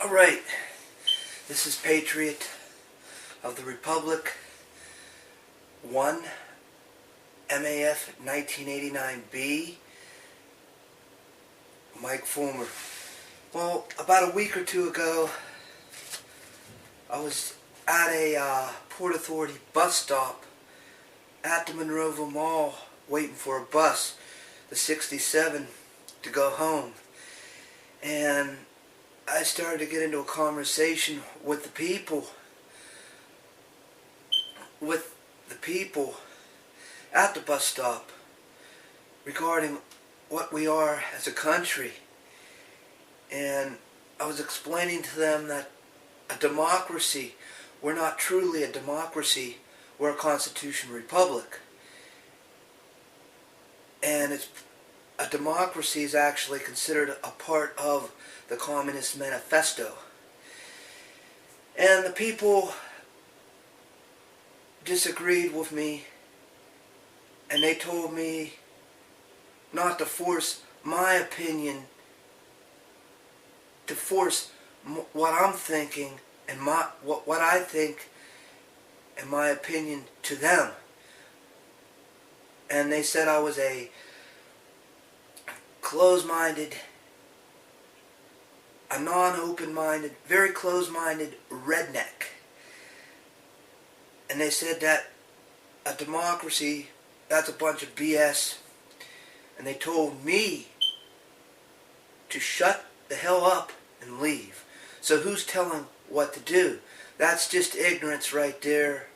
Alright, this is Patriot of the Republic 1 MAF 1989B, Mike Fulmer. Well, about a week or two ago, I was at a Port Authority bus stop at the Monroeville Mall waiting for a bus, the 67, to go home. And I started to get into a conversation with the people at the bus stop regarding what we are as a country. And I was explaining to them that a democracy, we're not truly a democracy, we're a constitutional republic. And a democracy is actually considered a part of the Communist Manifesto. And the people disagreed with me, and they told me not to force my opinion, to force what I'm thinking and what I think and my opinion to them. And they said I was a closed-minded, a non-open-minded, very closed-minded redneck. And they said that a democracy, that's a bunch of BS. And they told me to shut the hell up and leave. So who's telling what to do? That's just ignorance right there.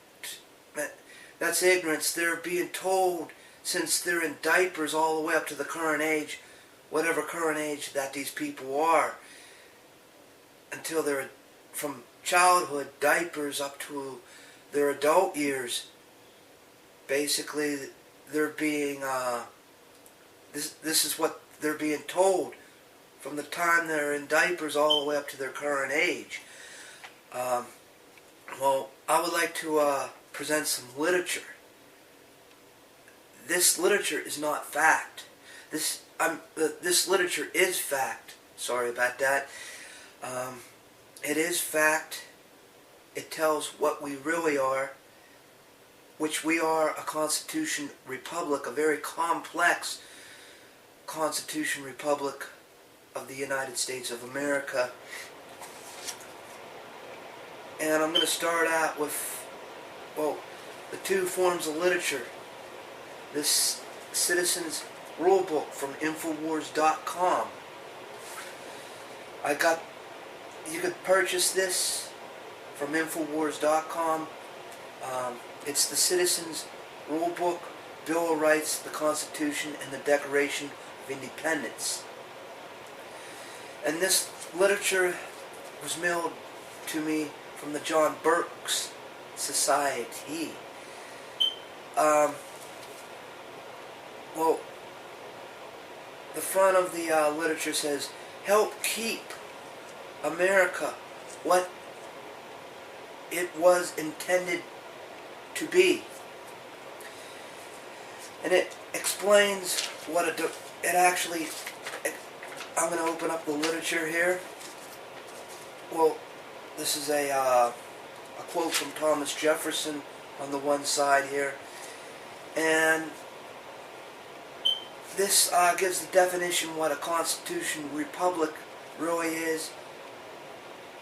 That's ignorance. They're being told since they're in diapers all the way up to the current age, whatever current age that these people are, until they're from childhood diapers up to their adult years. Basically, they're being this is what they're being told from the time they're in diapers all the way up to their current age. Well, I would like to present some literature. This literature is not fact. This literature is fact. Sorry about that. It is fact. It tells what we really are, which we are a Constitution Republic, a very complex Constitution Republic of the United States of America. And I'm going to start out with, well, the two forms of literature. This Citizens Rulebook from Infowars.com. You could purchase this from Infowars.com. It's the Citizens Rulebook, Bill of Rights, the Constitution, and the Declaration of Independence. And this literature was mailed to me from the John Burke's Society. Well, the front of the literature says, "Help keep America what it was intended to be." And it explains what I'm going to open up the literature here. Well, this is a quote from Thomas Jefferson on the one side here. And this gives the definition what a constitutional republic really is,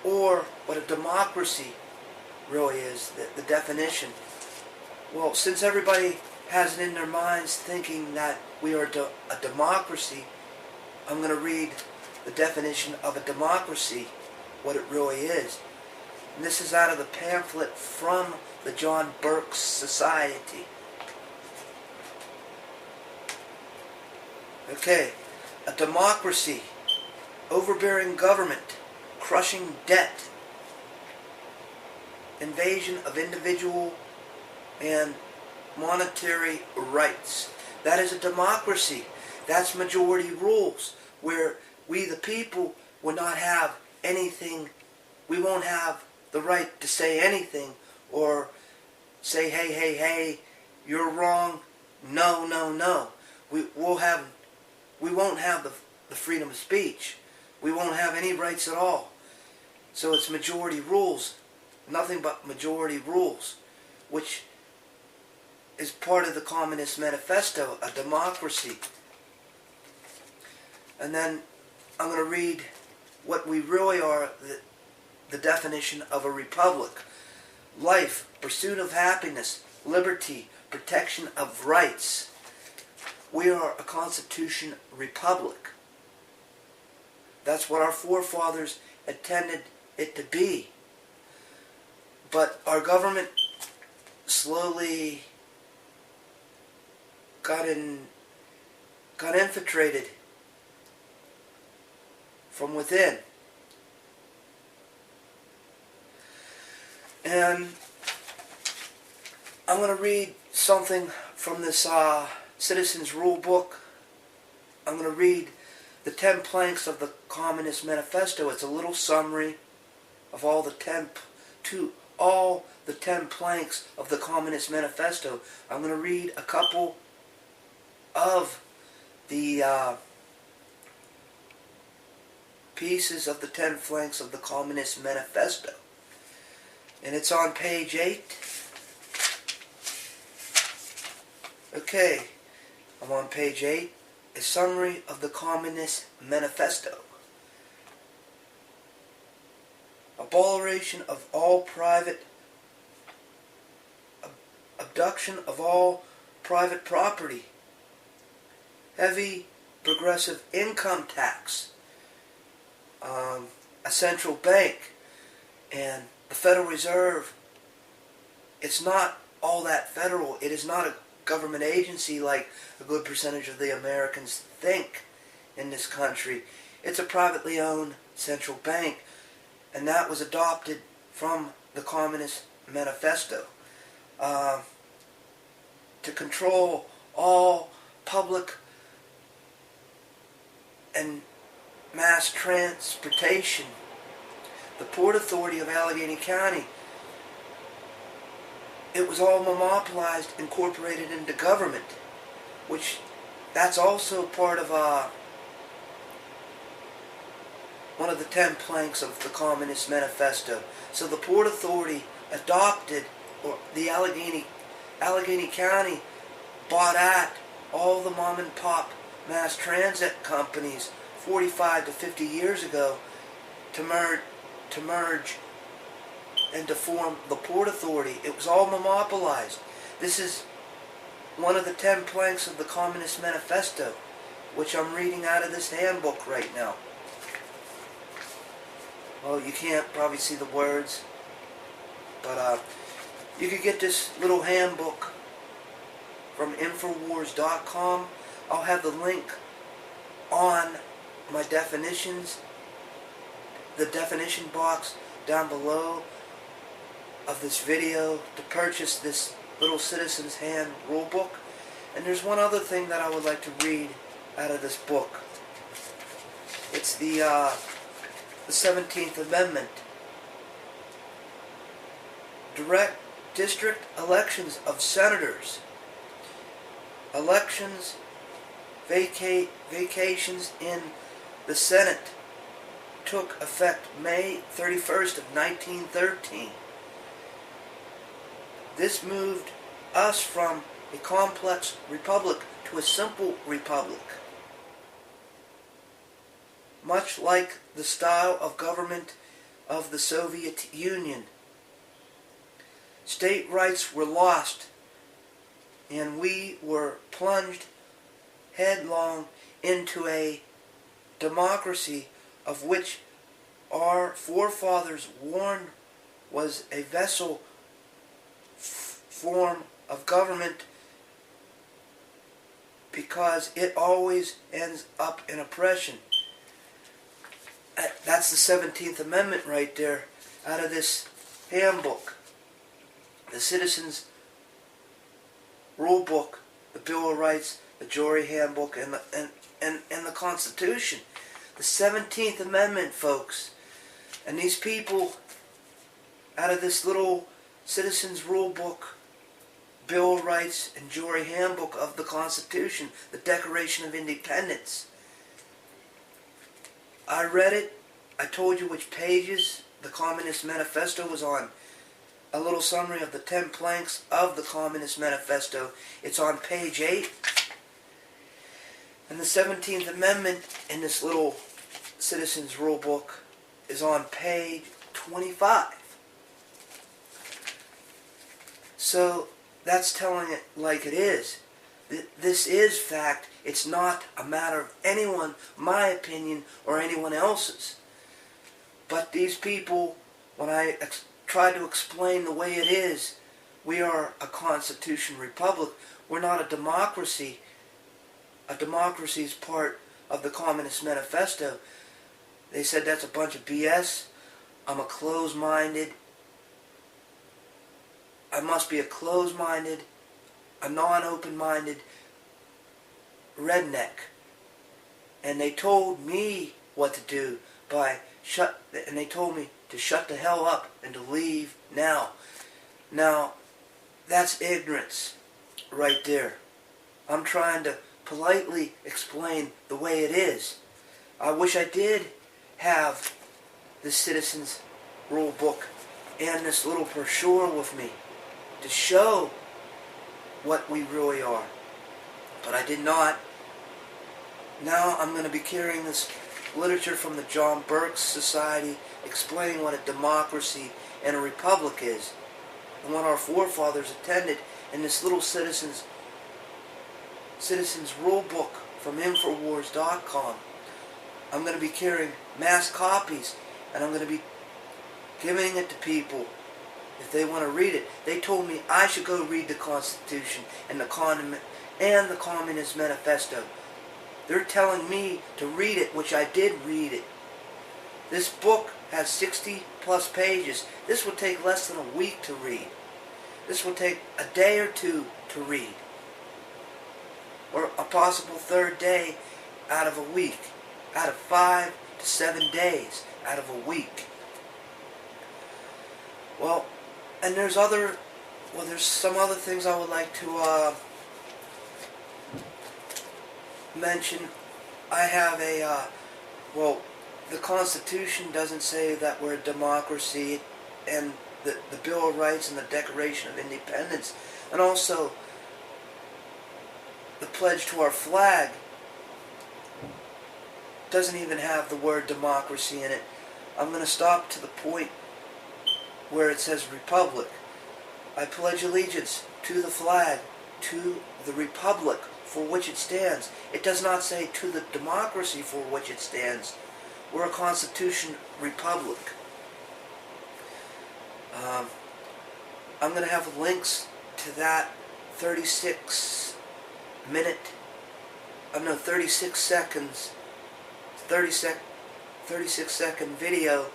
or what a democracy really is, the definition. Well, since everybody has it in their minds thinking that we are a democracy, I'm going to read the definition of a democracy, what it really is. And this is out of the pamphlet from the John Burke's Society. Okay, a democracy, overbearing government, crushing debt, invasion of individual and monetary rights. That is a democracy. That's majority rules, where we the people will not have anything, we won't have the right to say anything or say, hey, you're wrong, no. We won't have the freedom of speech. We won't have any rights at all. So it's majority rules, nothing but majority rules, which is part of the Communist Manifesto, a democracy. And then I'm going to read what we really are, the definition of a republic. Life, pursuit of happiness, liberty, protection of rights. We are a constitution republic. That's what our forefathers intended it to be. But our government slowly got infiltrated from within. And I'm going to read something from this Citizens Rule Book. I'm going to read the 10 planks of the Communist Manifesto. It's a little summary of all the 10 planks of the Communist Manifesto. I'm going to read a couple of the pieces of the 10 planks of the Communist Manifesto. And it's on page 8. Okay, I'm on page 8. A summary of the Communist Manifesto. Abolition of all private, abduction of all private property, heavy progressive income tax, a central bank, and the Federal Reserve. It's not all that federal. It is not a government agency like a good percentage of the Americans think in this country. It's a privately owned central bank, and that was adopted from the Communist Manifesto to control all public and mass transportation. The Port Authority of Allegheny County, it was all monopolized, incorporated into government, which that's also part of one of the 10 planks of the Communist Manifesto. So the Port Authority adopted, or the Allegheny County bought at all the mom and pop mass transit companies 45 to 50 years ago to merge and to form the Port Authority. It was all monopolized. This is one of the 10 planks of the Communist Manifesto, which I'm reading out of this handbook right now. Well, you can't probably see the words, but you could get this little handbook from Infowars.com. I'll have the link on my definitions, the definition box down below of this video to purchase this little Citizen's Hand rule book. And there's one other thing that I would like to read out of this book. It's the 17th Amendment. Direct district elections of senators. Elections, vacations in the Senate took effect May 31st of 1913. This moved us from a complex republic to a simple republic. Much like the style of government of the Soviet Union. State rights were lost, and we were plunged headlong into a democracy of which our forefathers warned was a vessel form of government because it always ends up in oppression. That's the 17th Amendment right there out of this handbook. The Citizens Rule Book, the Bill of Rights, the Jury Handbook, and the Constitution. The 17th Amendment, folks. And these people out of this little Citizens Rule Book, Bill of Rights, and Jury Handbook of the Constitution, the Declaration of Independence. I read it. I told you which pages the Communist Manifesto was on. A little summary of the 10 planks of the Communist Manifesto. It's on page 8. And the 17th Amendment in this little Citizens Rule Book is on page 25. So that's telling it like it is. This is fact. It's not a matter of anyone, my opinion, or anyone else's. But these people, when I try to explain the way it is, we are a constitution republic. We're not a democracy. A democracy is part of the Communist Manifesto. They said that's a bunch of BS. I'm a closed-minded. I must be a closed-minded, a non-open-minded redneck. And they told me what to do and they told me to shut the hell up and to leave now. Now, that's ignorance right there. I'm trying to politely explain the way it is. I wish I did have the Citizens Rule Book and this little brochure with me to show what we really are. But I did not. Now I'm going to be carrying this literature from the John Birch Society explaining what a democracy and a republic is and what our forefathers attended in this little Citizens Rule Book from Infowars.com. I'm going to be carrying mass copies, and I'm going to be giving it to people if they want to read it. They told me I should go read the Constitution and the Communist Manifesto. They're telling me to read it, which I did read it. This book has 60 plus pages. This would take less than a week to read. This would take a day or two to read. Or a possible third day out of a week. Out of 5 to 7 days out of a week. Well, and there's some other things I would like to mention. I have the Constitution doesn't say that we're a democracy, and the Bill of Rights and the Declaration of Independence, and also the pledge to our flag doesn't even have the word democracy in it. I'm going to stop to the point where it says republic. I pledge allegiance to the flag, to the republic for which it stands. It does not say to the democracy for which it stands. We're a constitution republic. I'm going to have links to that 36 second video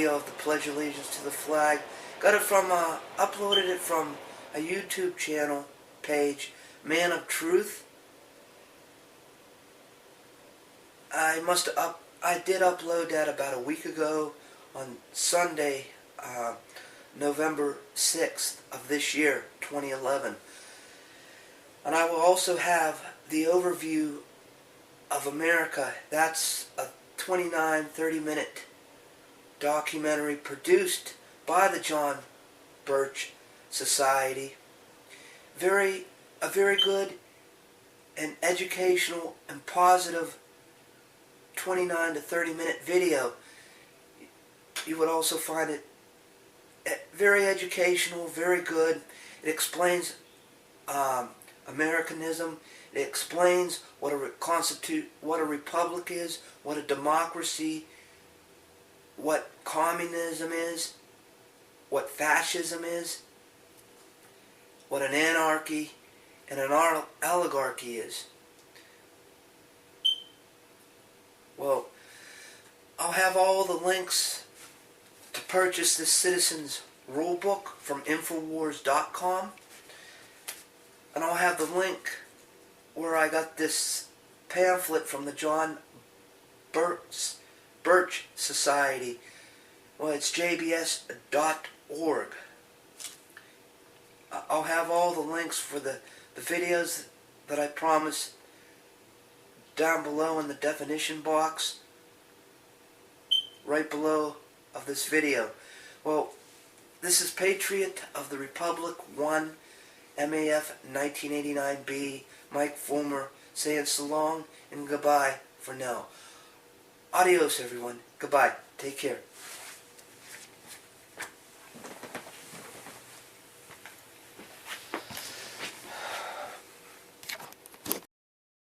of the Pledge of Allegiance to the flag. Got it from, uploaded it from a YouTube channel page, Man of Truth. I did upload that about a week ago on Sunday, November 6th of this year, 2011. And I will also have the overview of America. That's a 30-minute documentary produced by the John Birch Society. A very good and educational and positive 29 to 30-minute video. You would also find it very educational, very good. It explains Americanism. It explains what a republic is, what a democracy, what communism is, what fascism is, what an anarchy and an oligarchy is. Well, I'll have all the links to purchase this Citizens Rule Book from Infowars.com. And I'll have the link where I got this pamphlet from the John Birch Society. Well, it's jbs.org. I'll have all the links for the videos that I promised down below in the definition box. right below of this video. Well, this is Patriot of the Republic 1, MAF 1989B, Mike Fulmer, saying so long and goodbye for now. Adios, everyone. Goodbye. Take care.